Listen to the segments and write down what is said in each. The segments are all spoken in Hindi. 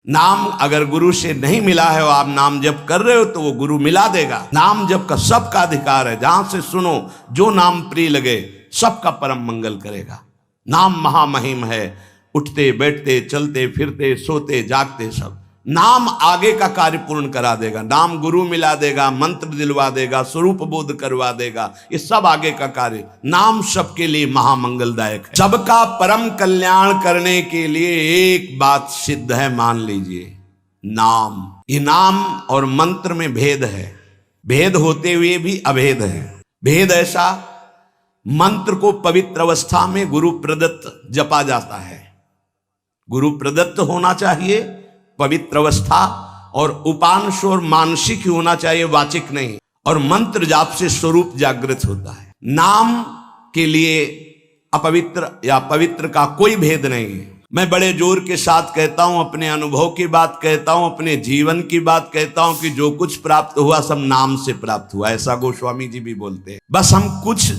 नाम अगर गुरु से नहीं मिला है और आप नाम जप कर रहे हो तो वो गुरु मिला देगा। नाम जप का सबका अधिकार है, जहां से सुनो जो नाम प्रिय लगे सबका परम मंगल करेगा। नाम महामहिम है, उठते बैठते चलते फिरते सोते जागते सब नाम आगे का कार्य पूर्ण करा देगा। नाम गुरु मिला देगा, मंत्र दिलवा देगा, स्वरूप बोध करवा देगा, ये सब आगे का कार्य। नाम सबके लिए महामंगलदायक है। सबका परम कल्याण करने के लिए एक बात सिद्ध है, मान लीजिए, नाम। ये नाम और मंत्र में भेद है, भेद होते हुए भी अभेद है। भेद ऐसा, मंत्र को पवित्र अवस्था में गुरु प्रदत्त जपा जाता है, गुरु प्रदत्त होना चाहिए, पवित्र अवस्था, और उपांश और मानसिक ही होना चाहिए, वाचिक नहीं। और मंत्र जाप से स्वरूप जागृत होता है। नाम के लिए अपवित्र या पवित्र का कोई भेद नहीं है। मैं बड़े जोर के साथ कहता हूं, अपने अनुभव की बात कहता हूं, अपने जीवन की बात कहता हूं कि जो कुछ प्राप्त हुआ सब नाम से प्राप्त हुआ, ऐसा गोस्वामी जी भी बोलते हैं। बस हम कुछ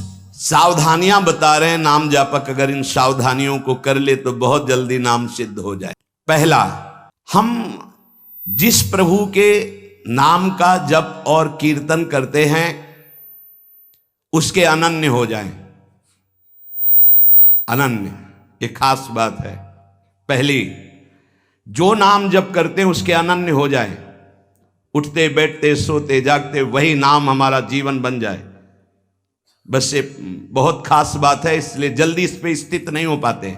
सावधानियां बता रहे हैं। नाम जापक अगर इन सावधानियों को कर ले तो बहुत जल्दी नाम सिद्ध हो जाए। पहला, हम जिस प्रभु के नाम का जप और कीर्तन करते हैं उसके अनन्य हो जाएं। अनन्य एक खास बात है। पहली, जो नाम जप करते हैं उसके अनन्य हो जाएं, उठते बैठते सोते जागते वही नाम हमारा जीवन बन जाए। बस ये बहुत खास बात है, इसलिए जल्दी इस पे स्थित नहीं हो पाते।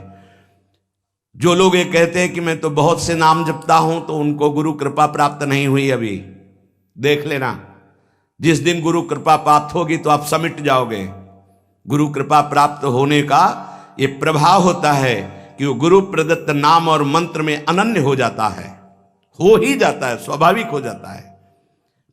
जो लोग ये कहते हैं कि मैं तो बहुत से नाम जपता हूं, तो उनको गुरु कृपा प्राप्त नहीं हुई अभी। देख लेना, जिस दिन गुरु कृपा प्राप्त होगी तो आप समिट जाओगे। गुरु कृपा प्राप्त होने का ये प्रभाव होता है कि वो गुरु प्रदत्त नाम और मंत्र में अनन्य हो जाता है, हो ही जाता है, स्वाभाविक हो जाता है।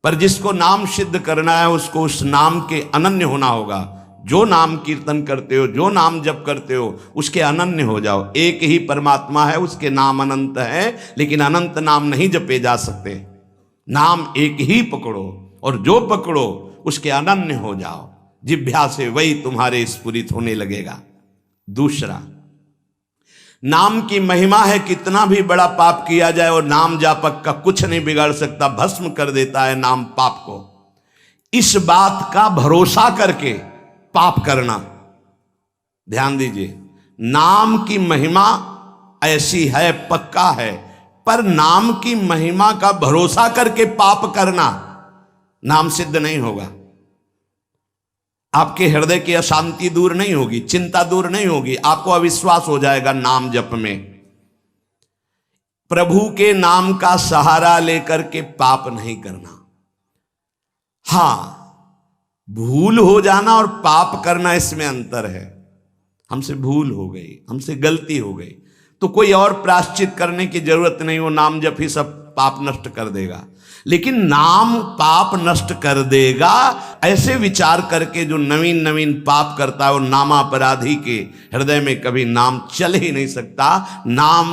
पर जिसको नाम सिद्ध करना है उसको उस नाम के अनन्य होना होगा। जो नाम कीर्तन करते हो, जो नाम जप करते हो, उसके अनन्य हो जाओ। एक ही परमात्मा है, उसके नाम अनंत है, लेकिन अनंत नाम नहीं जपे जा सकते। नाम एक ही पकड़ो और जो पकड़ो उसके अनन्य हो जाओ। जिह्वा से वही तुम्हारे स्फुरित होने लगेगा। दूसरा, नाम की महिमा है। कितना भी बड़ा पाप किया जाए और नाम जापक का कुछ नहीं बिगाड़ सकता, भस्म कर देता है नाम पाप को। इस बात का भरोसा करके पाप करना, ध्यान दीजिए, नाम की महिमा ऐसी है, पक्का है, पर नाम की महिमा का भरोसा करके पाप करना नाम सिद्ध नहीं होगा। आपके हृदय की अशांति दूर नहीं होगी, चिंता दूर नहीं होगी, आपको अविश्वास हो जाएगा नाम जप में। प्रभु के नाम का सहारा लेकर के पाप नहीं करना। हां, भूल हो जाना और पाप करना, इसमें अंतर है। हमसे भूल हो गई, हमसे गलती हो गई, तो कोई और प्रायश्चित करने की जरूरत नहीं, वो नाम जप ही सब पाप नष्ट कर देगा। लेकिन नाम पाप नष्ट कर देगा, ऐसे विचार करके जो नवीन नवीन पाप करता है वो नामापराधी के हृदय में कभी नाम चल ही नहीं सकता। नाम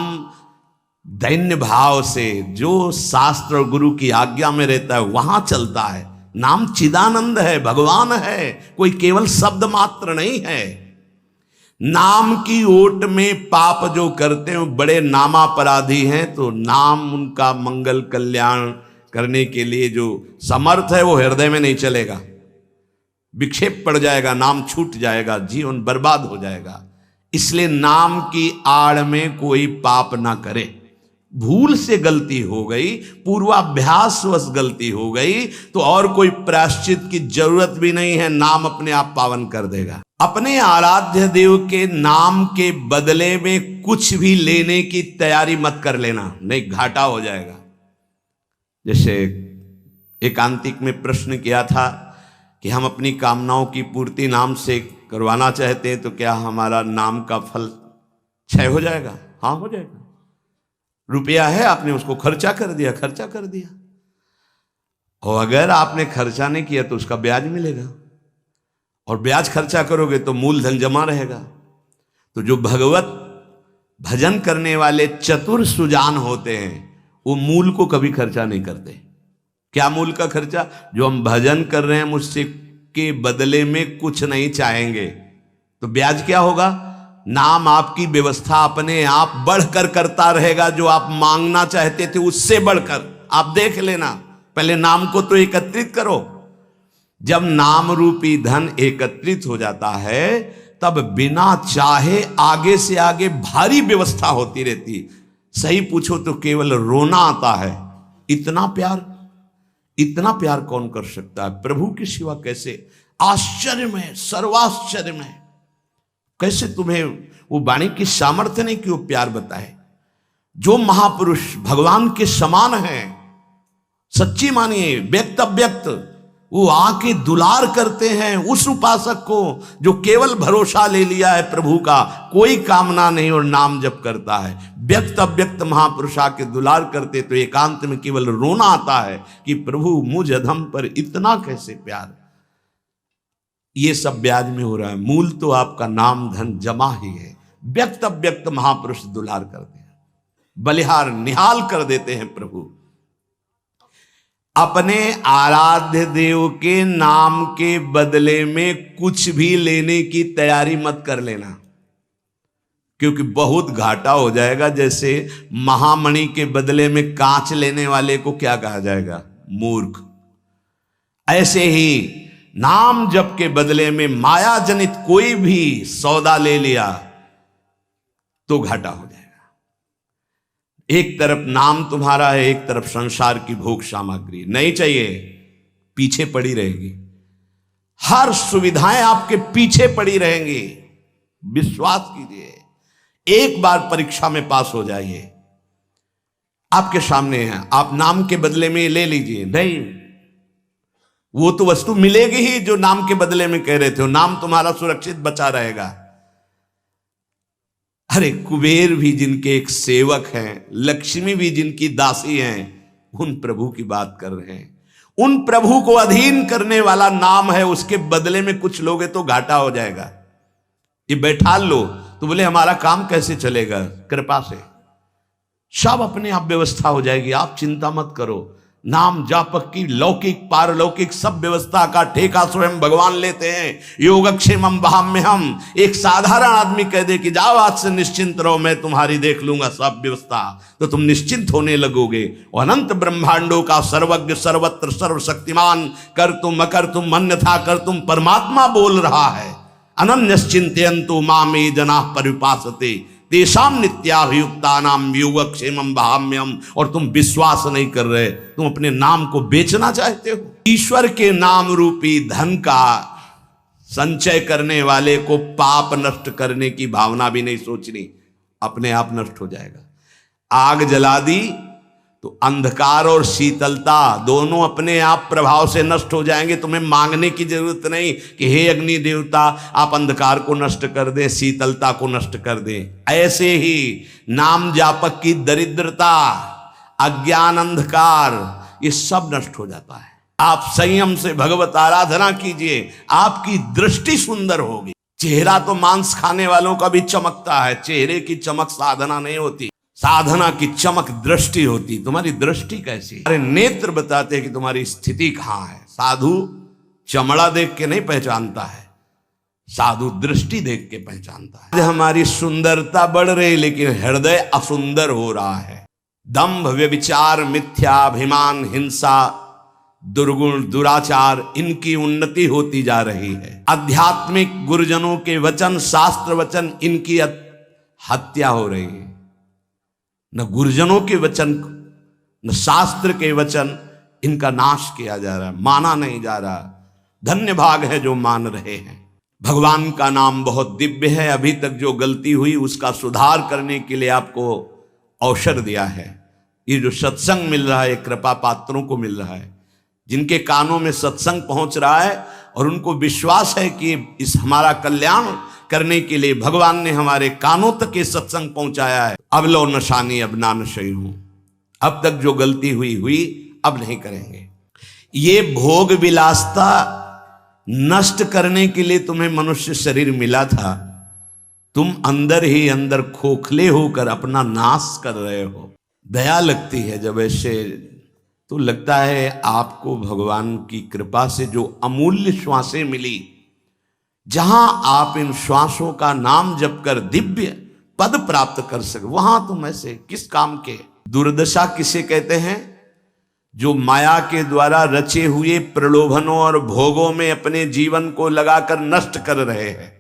दैन्य भाव से जो शास्त्र और गुरु की आज्ञा में रहता है वहां चलता है। नाम चिदानंद है, भगवान है, कोई केवल शब्द मात्र नहीं है। नाम की ओट में पाप जो करते हैं वो बड़े नामापराधी हैं, तो नाम उनका मंगल कल्याण करने के लिए जो समर्थ है वो हृदय में नहीं चलेगा, विक्षेप पड़ जाएगा, नाम छूट जाएगा, जीवन बर्बाद हो जाएगा। इसलिए नाम की आड़ में कोई पाप ना करे। भूल से गलती हो गई, पूर्वाभ्यासवश गलती हो गई, तो और कोई प्रायश्चित की जरूरत भी नहीं है, नाम अपने आप पावन कर देगा। अपने आराध्य देव के नाम के बदले में कुछ भी लेने की तैयारी मत कर लेना, नहीं घाटा हो जाएगा। जैसे एकांतिक में प्रश्न किया था कि हम अपनी कामनाओं की पूर्ति नाम से करवाना चाहते हैं, तो क्या हमारा नाम का फल क्षय हो जाएगा? हाँ, हो जाएगा। रुपया है, आपने उसको खर्चा कर दिया, खर्चा कर दिया, और अगर आपने खर्चा नहीं किया तो उसका ब्याज मिलेगा, और ब्याज खर्चा करोगे तो मूलधन जमा रहेगा। तो जो भगवत भजन करने वाले चतुर सुजान होते हैं वो मूल को कभी खर्चा नहीं करते। क्या मूल का खर्चा? जो हम भजन कर रहे हैं मुझसे के बदले में कुछ नहीं चाहेंगे, तो ब्याज क्या होगा? नाम आपकी व्यवस्था अपने आप बढ़कर करता रहेगा। जो आप मांगना चाहते थे उससे बढ़कर आप देख लेना। पहले नाम को तो एकत्रित करो। जब नाम रूपी धन एकत्रित हो जाता है तब बिना चाहे आगे से आगे भारी व्यवस्था होती रहती। सही पूछो तो केवल रोना आता है। इतना प्यार कौन कर सकता है प्रभु के सिवा? कैसे आश्चर्य में, सर्वाश्चर्य में, कैसे तुम्हें वो वाणी की सामर्थ्य नहीं कि वो प्यार बताए। जो महापुरुष भगवान के समान हैं, सच्ची मानिए, व्यक्त अव्यक्त, वो आके दुलार करते हैं उस उपासक को जो केवल भरोसा ले लिया है प्रभु का, कोई कामना नहीं और नाम जप करता है। व्यक्त अव्यक्त महापुरुष आके दुलार करते तो एकांत में केवल रोना आता है कि प्रभु मुझ अधम पर इतना कैसे प्यार। ये सब ब्याज में हो रहा है। मूल तो आपका नाम धन जमा ही है। व्यक्त अव्यक्त महापुरुष दुलार करते हैं, बलिहार निहाल कर देते हैं प्रभु। अपने आराध्य देव के नाम के बदले में कुछ भी लेने की तैयारी मत कर लेना, क्योंकि बहुत घाटा हो जाएगा। जैसे महामणि के बदले में कांच लेने वाले को क्या कहा जाएगा? मूर्ख। ऐसे ही नाम जप के बदले में माया जनित कोई भी सौदा ले लिया तो घाटा हो जाएगा। एक तरफ नाम तुम्हारा है, एक तरफ संसार की भोग सामग्री नहीं चाहिए, पीछे पड़ी रहेगी। हर सुविधाएं आपके पीछे पड़ी रहेंगी। विश्वास कीजिए, एक बार परीक्षा में पास हो जाइए, आपके सामने है, आप नाम के बदले में ले लीजिए। नहीं, वो तो वस्तु मिलेगी ही जो नाम के बदले में कह रहे थे। नाम तुम्हारा सुरक्षित बचा रहेगा। अरे कुबेर भी जिनके एक सेवक हैं, लक्ष्मी भी जिनकी दासी हैं, उन प्रभु की बात कर रहे हैं। उन प्रभु को अधीन करने वाला नाम है, उसके बदले में कुछ लोगे तो घाटा हो जाएगा। ये बैठा लो तो बोले हमारा काम कैसे चलेगा? कृपा से सब अपने आप व्यवस्था हो जाएगी, आप चिंता मत करो। नाम जापक की लौकिक पारलौकिक सब व्यवस्था का ठेका स्वयं भगवान लेते हैं। योगक्षेमम वहाम्यहम। एक साधारण आदमी कह दे कि जाओ आज से निश्चिंत रहो, मैं तुम्हारी देख लूंगा सब व्यवस्था, तो तुम निश्चिंत होने लगोगे। अनंत ब्रह्मांडों का सर्वज्ञ सर्वत्र सर्वशक्तिमान कर तुम अकर तुम अन्यथा कर तुम परमात्मा बोल रहा है। अनन्यश्चिन्तयन्तु मामे जनाः परिपासते तेषां नित्याभियुक्तानां योगक्षेमं वहाम्यहम्। और तुम विश्वास नहीं कर रहे, तुम अपने नाम को बेचना चाहते हो। ईश्वर के नाम रूपी धन का संचय करने वाले को पाप नष्ट करने की भावना भी नहीं सोचनी, अपने आप नष्ट हो जाएगा। आग जला दी तो अंधकार और शीतलता दोनों अपने आप प्रभाव से नष्ट हो जाएंगे। तुम्हें मांगने की जरूरत नहीं कि हे अग्नि देवता आप अंधकार को नष्ट कर दें, शीतलता को नष्ट कर दें। ऐसे ही नाम जापक की दरिद्रता, अज्ञान, अंधकार, ये सब नष्ट हो जाता है। आप संयम से भगवत आराधना कीजिए, आपकी दृष्टि सुंदर होगी। चेहरा तो मांस खाने वालों का भी चमकता है, चेहरे की चमक साधना नहीं होती, साधना की चमक दृष्टि होती। तुम्हारी दृष्टि कैसी? अरे नेत्र बताते हैं कि तुम्हारी स्थिति कहां है। साधु चमड़ा देख के नहीं पहचानता है, साधु दृष्टि देख के पहचानता है। हमारी सुंदरता बढ़ रही लेकिन हृदय असुंदर हो रहा है। दंभ, व्यभिचार, मिथ्याभिमान, हिंसा, दुर्गुण, दुराचार, इनकी उन्नति होती जा रही है। आध्यात्मिक गुरुजनों के वचन, शास्त्र वचन, इनकी हत्या हो रही है। न गुरुजनों के वचन न शास्त्र के वचन, इनका नाश किया जा रहा है, माना नहीं जा रहा। धन्य भाग है जो मान रहे हैं। भगवान का नाम बहुत दिव्य है। अभी तक जो गलती हुई उसका सुधार करने के लिए आपको अवसर दिया है। ये जो सत्संग मिल रहा है कृपा पात्रों को मिल रहा है, जिनके कानों में सत्संग पहुंच रहा है और उनको विश्वास है कि इस हमारा कल्याण करने के लिए भगवान ने हमारे कानों तक ये सत्संग पहुंचाया है। अब लो नशानी अब ना नशई हूं। अब तक जो गलती हुई अब नहीं करेंगे। ये भोग विलासता नष्ट करने के लिए तुम्हें मनुष्य शरीर मिला था। तुम अंदर ही अंदर खोखले होकर अपना नाश कर रहे हो। दया लगती है जब ऐसे, तो लगता है आपको भगवान की कृपा से जो अमूल्य श्वासें मिली, जहां आप इन श्वासों का नाम जप कर दिव्य पद प्राप्त कर सके, वहां तुम ऐसे किस काम के। दुर्दशा किसे कहते हैं? जो माया के द्वारा रचे हुए प्रलोभनों और भोगों में अपने जीवन को लगाकर नष्ट कर रहे हैं।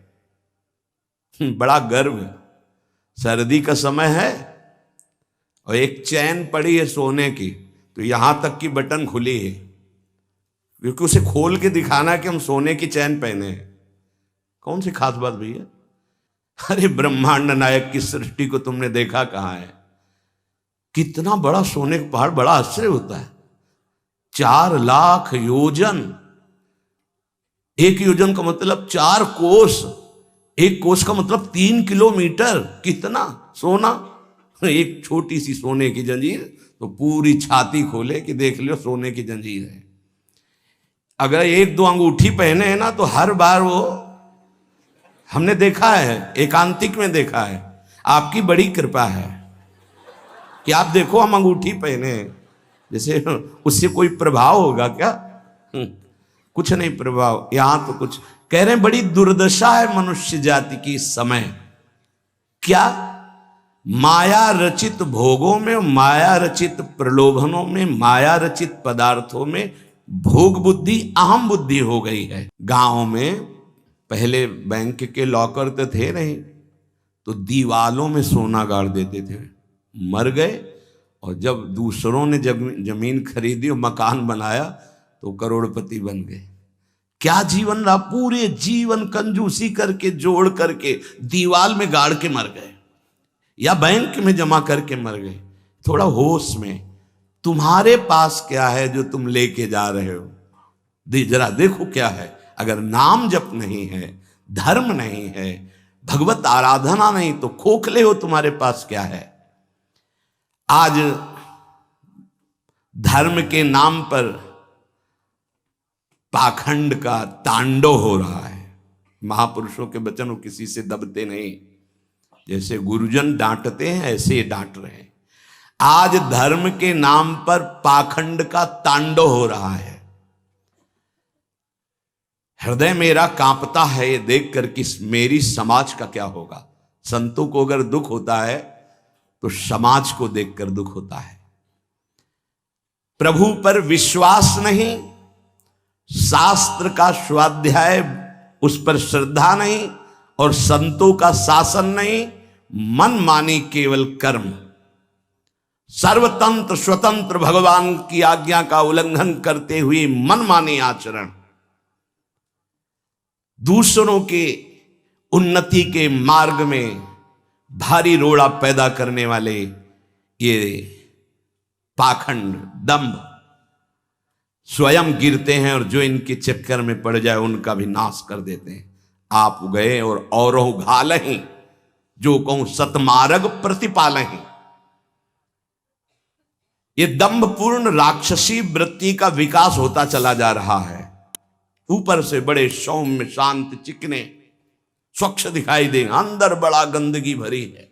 बड़ा गर्व, सर्दी का समय है और एक चैन पड़ी है सोने की, तो यहां तक की बटन खुली है, क्योंकि उसे खोल के दिखाना कि हम सोने की चैन पहने हैं। कौन सी खास बात भैया? अरे ब्रह्मांड नायक की सृष्टि को तुमने देखा कहां है? कितना बड़ा सोने का पहाड़, बड़ा आश्चर्य होता है। 4 लाख योजन, एक योजन का मतलब 4 कोस, एक कोस का मतलब 3 किलोमीटर। कितना सोना! एक छोटी सी सोने की जंजीर तो पूरी छाती खोले कि देख लो सोने की जंजीर है। अगर 1-2 अंगूठी पहने हैं ना, तो हर बार वो हमने देखा है, एकांतिक में देखा है। आपकी बड़ी कृपा है कि आप देखो हम अंगूठी पहने हैं, जैसे उससे कोई प्रभाव होगा क्या? कुछ नहीं प्रभाव। यहां तो कुछ कह रहे हैं, बड़ी दुर्दशा है मनुष्य जाति की इस समय। क्या? माया रचित भोगों में, माया रचित प्रलोभनों में, माया रचित पदार्थों में भोग बुद्धि, अहम बुद्धि हो गई है। गांव में पहले बैंक के लॉकर तो थे नहीं, तो दीवालों में सोना गाड़ देते थे। मर गए और जब दूसरों ने जमीन खरीदी और मकान बनाया तो करोड़पति बन गए। क्या जीवन रहा? पूरे जीवन कंजूसी करके जोड़ करके दीवाल में गाड़ के मर गए या बैंक में जमा करके मर गए। थोड़ा होश में, तुम्हारे पास क्या है जो तुम लेके जा रहे हो? जरा देखो क्या है। अगर नाम जप नहीं है, धर्म नहीं है, भगवत आराधना नहीं, तो खोखले हो। तुम्हारे पास क्या है? आज धर्म के नाम पर पाखंड का तांडव हो रहा है। महापुरुषों के वचन वो किसी से दबते नहीं। जैसे गुरुजन डांटते हैं ऐसे ही डांट रहे हैं। आज धर्म के नाम पर पाखंड का तांडव हो रहा है। हृदय मेरा कांपता है ये देखकर कि मेरी समाज का क्या होगा। संतों को अगर दुख होता है तो समाज को देखकर दुख होता है। प्रभु पर विश्वास नहीं, शास्त्र का स्वाध्याय उस पर श्रद्धा नहीं, और संतों का शासन नहीं, मन मानी केवल कर्म, सर्वतंत्र स्वतंत्र भगवान की आज्ञा का उल्लंघन करते हुए मन मानी आचरण, दूसरों के उन्नति के मार्ग में भारी रोड़ा पैदा करने वाले ये पाखंड, दंभ, स्वयं गिरते हैं और जो इनके चक्कर में पड़ जाए उनका भी नाश कर देते हैं। आप गए और औरों घालहीं, जो कहूं सतमार्ग प्रतिपालहीं। ये दंभपूर्ण राक्षसी वृत्ति का विकास होता चला जा रहा है। ऊपर से बड़े सौम्य शांत चिकने स्वच्छ दिखाई देंगे, अंदर बड़ा गंदगी भरी है।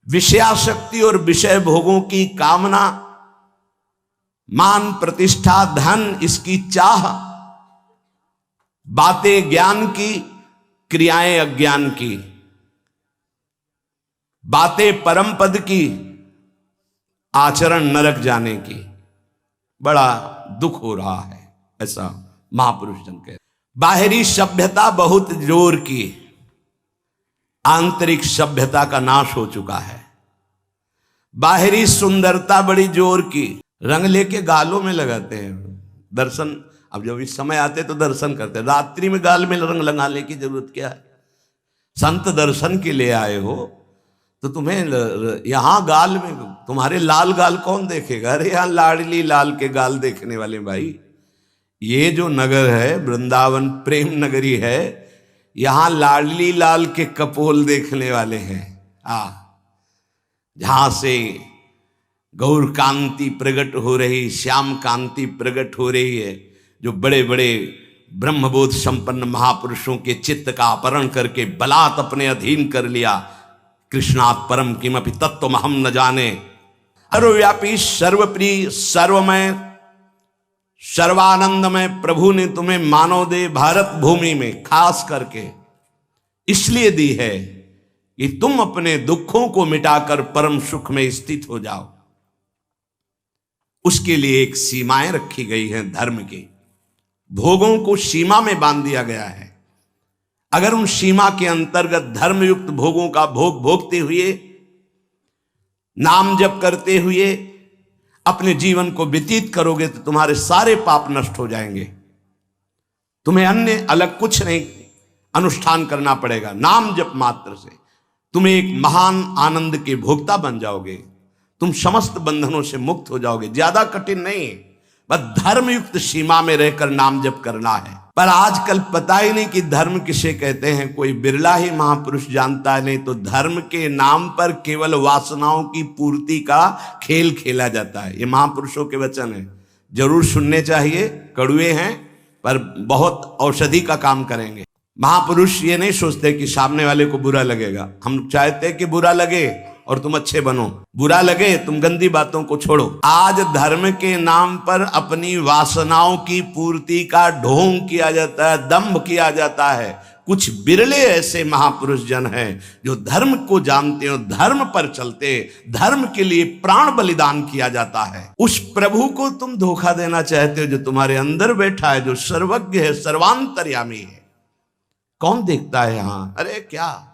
विषयाशक्ति और विषय भोगों की कामना, मान प्रतिष्ठा धन इसकी चाह, बातें ज्ञान की, क्रियाएं अज्ञान की, बातें परम पद की, आचरण नरक जाने की। बड़ा दुख हो रहा है, ऐसा महापुरुष जन कहते। बाहरी सभ्यता बहुत जोर की, आंतरिक सभ्यता का नाश हो चुका है। बाहरी सुंदरता बड़ी जोर की, रंग लेके गालों में लगाते हैं। दर्शन, अब जब इस समय आते तो दर्शन करते हैं, रात्रि में गाल में रंग लगाने की जरूरत क्या है? संत दर्शन के लिए आए हो तो तुम्हें यहां गाल में, तुम्हारे लाल गाल कौन देखेगा? अरे यहां लाडली लाल के गाल देखने वाले भाई। ये जो नगर है वृंदावन प्रेम नगरी है, यहां लाडली लाल के कपोल देखने वाले हैं। जहां से गौर कांति प्रकट हो रही, श्याम कांति प्रकट हो रही है, जो बड़े बड़े ब्रह्मबोध संपन्न महापुरुषों के चित्त का अपहरण करके बलात् अपने अधीन कर लिया। कृष्णात् परम किमपि तत्त्वम हम न जाने, सर्वव्यापी सर्वप्रिय सर्वमय सर्वानंदमय प्रभु ने तुम्हें मानव देह भारत भूमि में खास करके इसलिए दी है कि तुम अपने दुखों को मिटाकर परम सुख में स्थित हो जाओ। उसके लिए एक सीमाएं रखी गई हैं धर्म की, भोगों को सीमा में बांध दिया गया है। अगर उन सीमा के अंतर्गत धर्मयुक्त भोगों का भोग भोगते हुए, नाम जप करते हुए अपने जीवन को व्यतीत करोगे तो तुम्हारे सारे पाप नष्ट हो जाएंगे। तुम्हें अन्य अलग कुछ नहीं अनुष्ठान करना पड़ेगा। नाम जप मात्र से तुम्हें एक महान आनंद के भोक्ता बन जाओगे। तुम समस्त बंधनों से मुक्त हो जाओगे। ज्यादा कठिन नहीं, बस धर्मयुक्त सीमा में रहकर नाम जप करना है। पर आजकल पता ही नहीं कि धर्म किसे कहते हैं, कोई बिरला ही महापुरुष जानता है। नहीं तो धर्म के नाम पर केवल वासनाओं की पूर्ति का खेल खेला जाता है। ये महापुरुषों के वचन है, जरूर सुनने चाहिए। कड़वे हैं पर बहुत औषधि का काम करेंगे। महापुरुष ये नहीं सोचते कि सामने वाले को बुरा लगेगा। हम चाहते हैं कि बुरा लगे और तुम अच्छे बनो, बुरा लगे तुम गंदी बातों को छोड़ो। आज धर्म के नाम पर अपनी वासनाओं की पूर्ति का ढोंग किया जाता है, दंभ किया जाता है। कुछ बिरले ऐसे महापुरुष जन हैं जो धर्म को जानते हो, धर्म पर चलते, धर्म के लिए प्राण बलिदान किया जाता है। उस प्रभु को तुम धोखा देना चाहते हो जो तुम्हारे अंदर बैठा है, जो सर्वज्ञ है, सर्वांतर्यामी है। कौन देखता है यहाँ? अरे क्या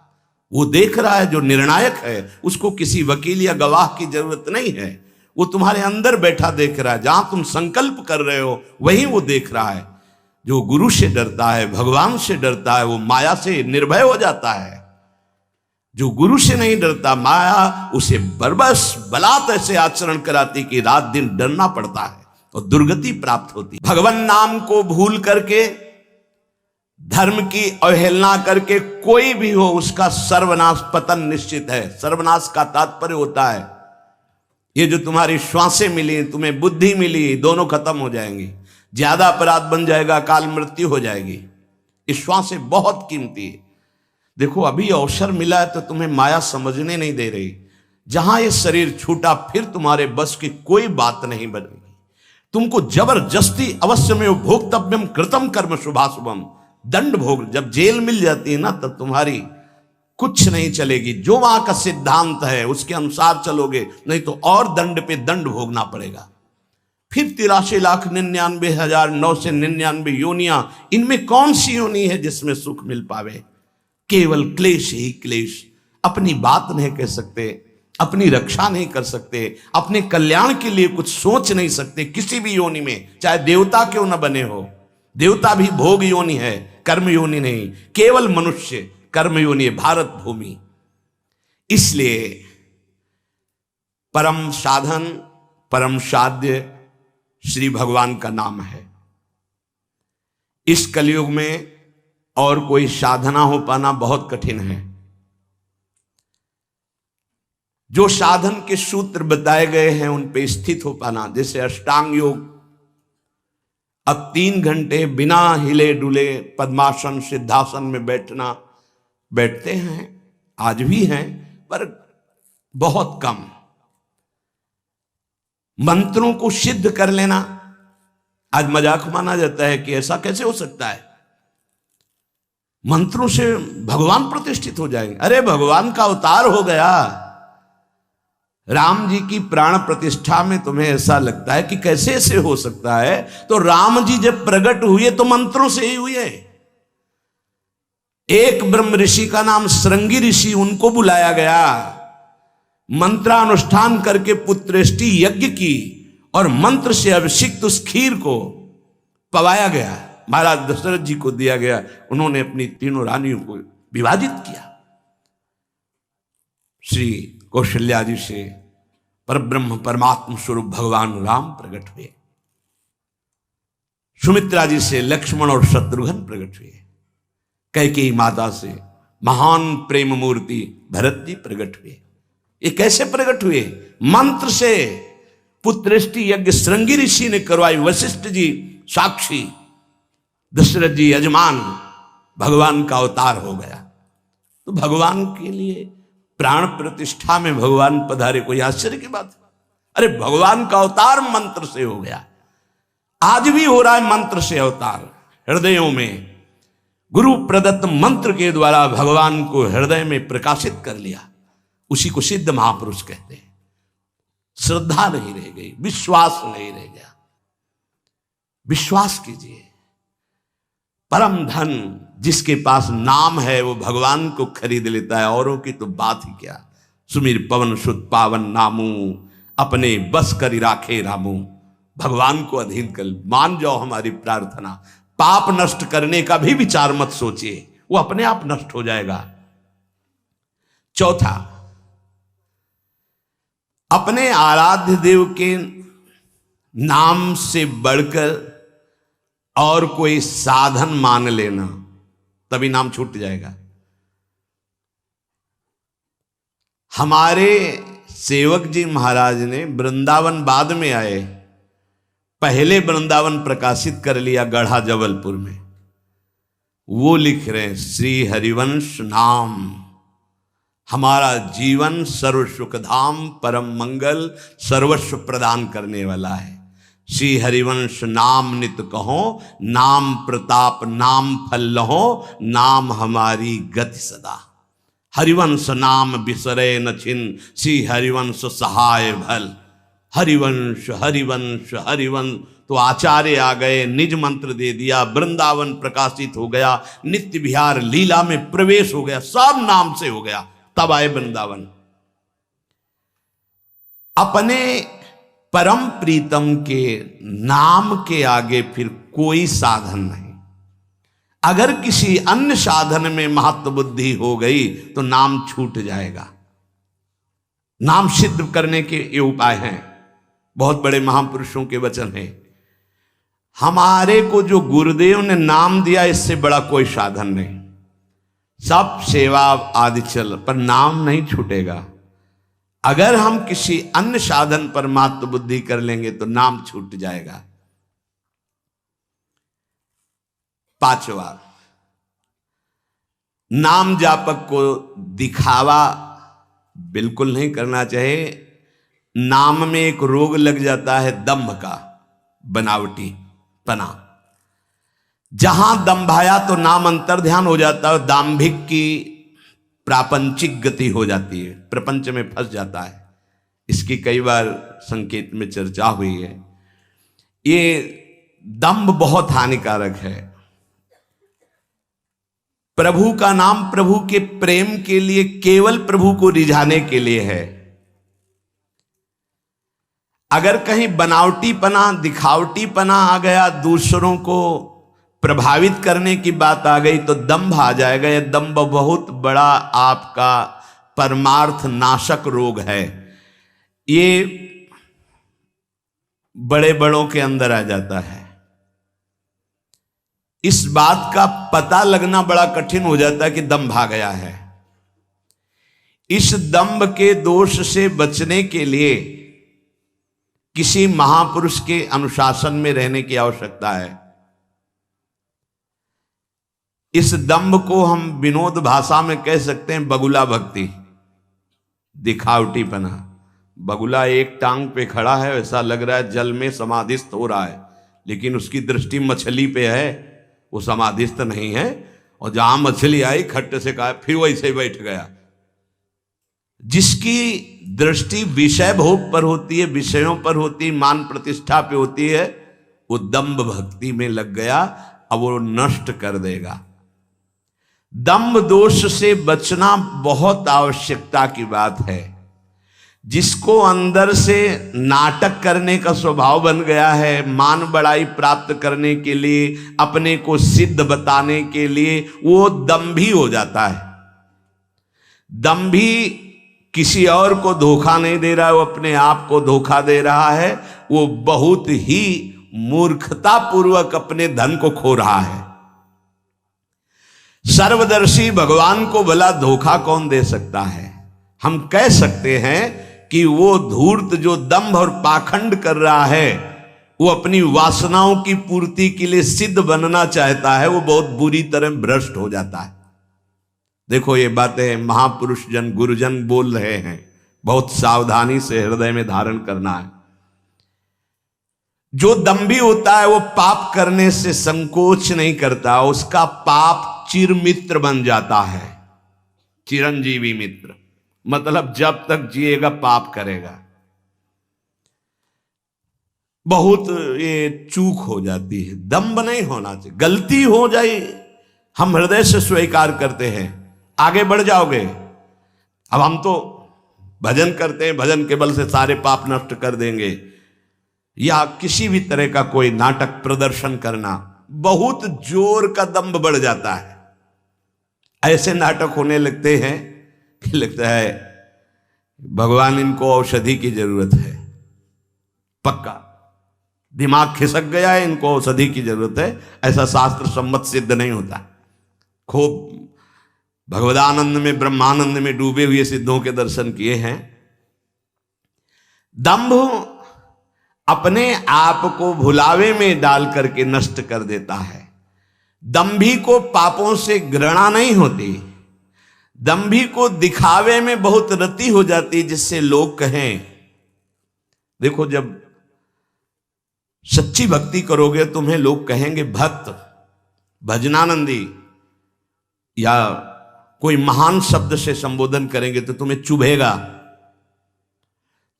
वो देख रहा है जो निर्णायक है। उसको किसी वकील या गवाह की जरूरत नहीं है। वो तुम्हारे अंदर बैठा देख रहा है। जहां तुम संकल्प कर रहे हो वहीं वो देख रहा है। जो गुरु से डरता है, भगवान से डरता है, वो माया से निर्भय हो जाता है। जो गुरु से नहीं डरता, माया उसे बरबस बलात् ऐसे आचरण कराती कि रात दिन डरना पड़ता है और दुर्गति प्राप्त होती। भगवान नाम को भूल करके, धर्म की अवहेलना करके कोई भी हो उसका सर्वनाश, पतन निश्चित है। सर्वनाश का तात्पर्य होता है ये जो तुम्हारी श्वासें मिली, तुम्हें बुद्धि मिली, दोनों खत्म हो जाएंगी। ज्यादा अपराध बन जाएगा, अकाल मृत्यु हो जाएगी। ये श्वासें बहुत कीमती है। देखो अभी अवसर मिला है तो तुम्हें माया समझने नहीं दे रही। जहां ये शरीर छूटा फिर तुम्हारे बस की कोई बात नहीं बनेगी। तुमको जबरदस्ती अवश्य में भोक्तव्यम कृतम कर्म शुभाशुभम, दंड भोग। जब जेल मिल जाती है ना तब तुम्हारी कुछ नहीं चलेगी। जो वहां का सिद्धांत है उसके अनुसार चलोगे, नहीं तो और दंड पे दंड भोगना पड़ेगा। फिर 83,99,999 योनियां, इनमें कौन सी योनि है जिसमें सुख मिल पावे? केवल क्लेश ही क्लेश। अपनी बात नहीं कह सकते, अपनी रक्षा नहीं कर सकते, अपने कल्याण के लिए कुछ सोच नहीं सकते किसी भी योनि में, चाहे देवता क्यों न बने हो। देवता भी भोग योनि है, कर्म योनि नहीं। केवल मनुष्य कर्म योनि है, भारत भूमि। इसलिए परम साधन, परम साध्य श्री भगवान का नाम है। इस कलयुग में और कोई साधना हो पाना बहुत कठिन है। जो साधन के सूत्र बताए गए हैं उन पे स्थित हो पाना, जैसे अष्टांग योग, अब 3 घंटे बिना हिले डुले पद्मासन सिद्धासन में बैठते हैं, आज भी हैं, पर बहुत कम। मंत्रों को सिद्ध कर लेना आज मजाक माना जाता है कि ऐसा कैसे हो सकता है, मंत्रों से भगवान प्रतिष्ठित हो जाएंगे। अरे भगवान का अवतार हो गया। राम जी की प्राण प्रतिष्ठा में तुम्हें ऐसा लगता है कि कैसे ऐसे हो सकता है? तो राम जी जब प्रकट हुए तो मंत्रों से ही हुए। एक ब्रह्म ऋषि का नाम श्रृंगी ऋषि, उनको बुलाया गया, मंत्रानुष्ठान करके पुत्रेष्टि यज्ञ की और मंत्र से अभिषिक्त उस खीर को पवाया गया, महाराज दशरथ जी को दिया गया। उन्होंने अपनी 3 रानियों को विभाजित किया। श्री कौशल्या जी से परब्रह्म परमात्म स्वरूप भगवान राम प्रकट हुए। सुमित्रा जी से लक्ष्मण और शत्रुघ्न प्रकट हुए। कैकेयी माता से महान प्रेम मूर्ति भरत जी प्रकट हुए। ये कैसे प्रकट हुए? मंत्र से। पुत्रेष्टि यज्ञ श्रृंगी ऋषि ने करवाई, वशिष्ठ जी साक्षी, दशरथ जी यजमान, भगवान का अवतार हो गया। तो भगवान के लिए प्राण प्रतिष्ठा में भगवान पधारे, कोई आश्चर्य की बात? अरे भगवान का अवतार मंत्र से हो गया। आज भी हो रहा है मंत्र से अवतार। हृदयों में गुरु प्रदत्त मंत्र के द्वारा भगवान को हृदय में प्रकाशित कर लिया, उसी को सिद्ध महापुरुष कहते हैं। श्रद्धा नहीं रह गई, विश्वास नहीं रह गया। विश्वास कीजिए, परम धन जिसके पास नाम है वो भगवान को खरीद लेता है, औरों की तो बात ही क्या। सुमिर पवन सुत पावन नामू, अपने बस करी राखे रामू। भगवान को अधीन कर मान जाओ हमारी प्रार्थना। पाप नष्ट करने का भी विचार मत सोचिए, वो अपने आप नष्ट हो जाएगा। चौथा, अपने आराध्य देव के नाम से बढ़कर और कोई साधन मान लेना, तभी नाम छूट जाएगा। हमारे सेवक जी महाराज ने वृंदावन बाद में आए, पहले वृंदावन प्रकाशित कर लिया गढ़ा जबलपुर में। वो लिख रहे हैं, श्री हरिवंश नाम हमारा जीवन सर्व सुखधाम परम मंगल सर्वस्व प्रदान करने वाला है। श्री हरिवंश नाम नित कहो, नाम प्रताप नाम फल लहो, नाम हमारी गति सदा। हरिवंश नाम बिसरे न छिन, श्री हरिवंश सहाय भल। हरिवंश हरिवंश हरिवंश। तो आचार्य आ गए, निज मंत्र दे दिया, वृंदावन प्रकाशित हो गया, नित्य विहार लीला में प्रवेश हो गया, सब नाम से हो गया। तब आए वृंदावन। अपने परम प्रीतम के नाम के आगे फिर कोई साधन नहीं। अगर किसी अन्य साधन में महत्व बुद्धि हो गई तो नाम छूट जाएगा। नाम सिद्ध करने के ये उपाय हैं, बहुत बड़े महापुरुषों के वचन हैं। हमारे को जो गुरुदेव ने नाम दिया, इससे बड़ा कोई साधन नहीं। सब सेवा आदि चल, पर नाम नहीं छूटेगा। अगर हम किसी अन्य साधन पर मात्र बुद्धि कर लेंगे तो नाम छूट जाएगा। पांचवा, नाम जापक को दिखावा बिल्कुल नहीं करना चाहिए। नाम में एक रोग लग जाता है दंभ का, बनावटी पना। जहां दंभाया तो नाम अंतर ध्यान हो जाता है, दाम्भिक की प्रापंचिक गति हो जाती है, प्रपंच में फंस जाता है। इसकी कई बार संकेत में चर्चा हुई है। ये दंभ बहुत हानिकारक है। प्रभु का नाम प्रभु के प्रेम के लिए, केवल प्रभु को रिझाने के लिए है। अगर कहीं बनावटीपना दिखावटीपना आ गया, दूसरों को प्रभावित करने की बात आ गई तो दंभ आ जाएगा। यह दंभ बहुत बड़ा आपका परमार्थ नाशक रोग है। ये बड़े बड़ों के अंदर आ जाता है। इस बात का पता लगना बड़ा कठिन हो जाता है कि दंभ आ गया है। इस दंभ के दोष से बचने के लिए किसी महापुरुष के अनुशासन में रहने की आवश्यकता है। इस दंभ को हम विनोद भाषा में कह सकते हैं बगुला भक्ति, दिखावटीपना। बगुला एक टांग पे खड़ा है, ऐसा लग रहा है जल में समाधिस्थ हो रहा है, लेकिन उसकी दृष्टि मछली पे है, वो समाधिस्थ नहीं है। और जहां मछली आई खट्टे से कहा, फिर वैसे बैठ गया। जिसकी दृष्टि विषय भोग पर होती है, विषयों पर होती है, मान प्रतिष्ठा पे होती है, वो दंभ भक्ति में लग गया। अब वो नष्ट कर देगा। दंभ दोष से बचना बहुत आवश्यकता की बात है। जिसको अंदर से नाटक करने का स्वभाव बन गया है, मान बड़ाई प्राप्त करने के लिए, अपने को सिद्ध बताने के लिए, वो दंभी हो जाता है। दंभी किसी और को धोखा नहीं दे रहा है, वो अपने आप को धोखा दे रहा है। वो बहुत ही मूर्खता पूर्वक अपने धन को खो रहा है। सर्वदर्शी भगवान को भला धोखा कौन दे सकता है? हम कह सकते हैं कि वो धूर्त जो दंभ और पाखंड कर रहा है, वो अपनी वासनाओं की पूर्ति के लिए सिद्ध बनना चाहता है, वो बहुत बुरी तरह भ्रष्ट हो जाता है। देखो ये बातें महापुरुष जन गुरुजन बोल रहे हैं, बहुत सावधानी से हृदय में धारण करना है। जो दंभी होता है वो पाप करने से संकोच नहीं करता, उसका पाप चिर मित्र बन जाता है, चिरंजीवी मित्र। मतलब जब तक जिएगा पाप करेगा। बहुत ये चूक हो जाती है, दंभ नहीं होना चाहिए। गलती हो जाए हम हृदय से स्वीकार करते हैं, आगे बढ़ जाओगे। अब हम तो भजन करते हैं, भजन के बल से सारे पाप नष्ट कर देंगे, या किसी भी तरह का कोई नाटक प्रदर्शन करना, बहुत जोर का दंभ बढ़ जाता है। ऐसे नाटक होने लगते हैं कि लगता है भगवान इनको औषधि की जरूरत है, पक्का दिमाग खिसक गया है, इनको औषधि की जरूरत है। ऐसा शास्त्र सम्मत सिद्ध नहीं होता। खूब भगवदानंद में, ब्रह्मानंद में डूबे हुए सिद्धों के दर्शन किए हैं। दंभ अपने आप को भुलावे में डाल करके नष्ट कर देता है। दंभी को पापों से घृणा नहीं होती, दंभी को दिखावे में बहुत रति हो जाती, जिससे लोग कहें, देखो जब सच्ची भक्ति करोगे तुम्हें लोग कहेंगे भक्त, भजनानंदी, या कोई महान शब्द से संबोधन करेंगे तो तुम्हें चुभेगा,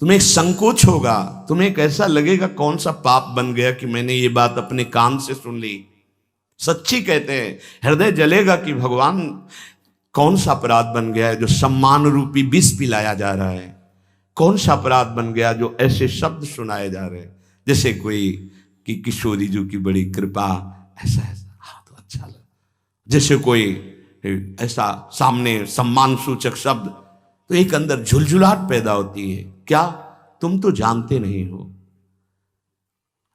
तुम्हें एक संकोच होगा, तुम्हें एक ऐसा लगेगा कौन सा पाप बन गया कि मैंने ये बात अपने कान से सुन ली। सच्ची कहते हैं, हृदय जलेगा कि भगवान कौन सा अपराध बन गया है जो सम्मान रूपी विष पिलाया जा रहा है, कौन सा अपराध बन गया जो ऐसे शब्द सुनाए जा रहे हैं, जैसे कोई कि किशोरी जी की बड़ी कृपा, ऐसा ऐसा, हाँ तो अच्छा लगा। जैसे कोई ऐसा सामने सम्मान सूचक शब्द, तो एक अंदर झुलझुलाहट पैदा होती है। क्या तुम तो जानते नहीं हो?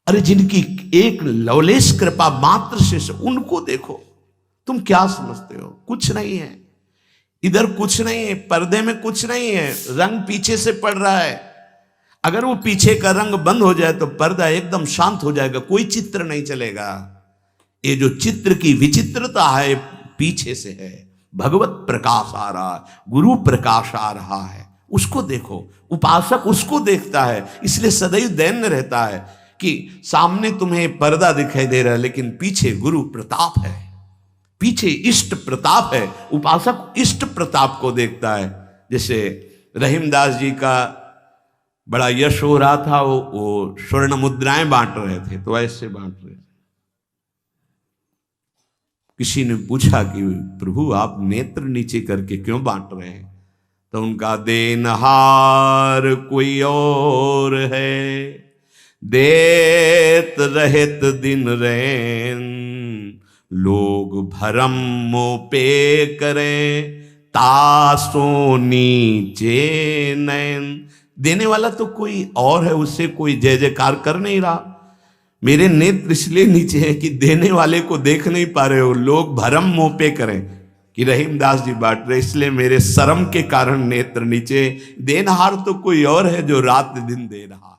अरे जिनकी एक लवलेश कृपा मात्र से उनको देखो, तुम क्या समझते हो? कुछ नहीं है इधर, कुछ नहीं है, पर्दे में कुछ नहीं है, रंग पीछे से पड़ रहा है। अगर वो पीछे का रंग बंद हो जाए तो पर्दा एकदम शांत हो जाएगा, कोई चित्र नहीं चलेगा। ये जो चित्र की विचित्रता है पीछे से है। भगवत प्रकाश आ रहा है, गुरु प्रकाश आ रहा है, उसको देखो। उपासक उसको देखता है, इसलिए सदैव दैन्य रहता है कि सामने तुम्हें पर्दा दिखाई दे रहा है लेकिन पीछे गुरु प्रताप है, पीछे इष्ट प्रताप है। उपासक इष्ट प्रताप को देखता है। जैसे रहीमदास जी का बड़ा यश हो रहा था, वो स्वर्ण मुद्राएं बांट रहे थे, तो ऐसे बांट रहे थे। किसी ने पूछा कि प्रभु आप नेत्र नीचे करके क्यों बांट रहे हैं? तो उनका देनहार कोई और है, देत रहत दिन रैन, लोग भरम मोह पे करें, तासो नीचे नैन। देने वाला तो कोई और है, उससे कोई जय जयकार कर नहीं रहा। मेरे नेत्र इसलिए नीचे हैं कि देने वाले को देख नहीं पा रहे हो, लोग भरम मोह पे करें कि रहीमदास जी बांट रहे, इसलिए मेरे शर्म के कारण नेत्र नीचे। देनहार तो कोई और है जो रात दिन दे रहा।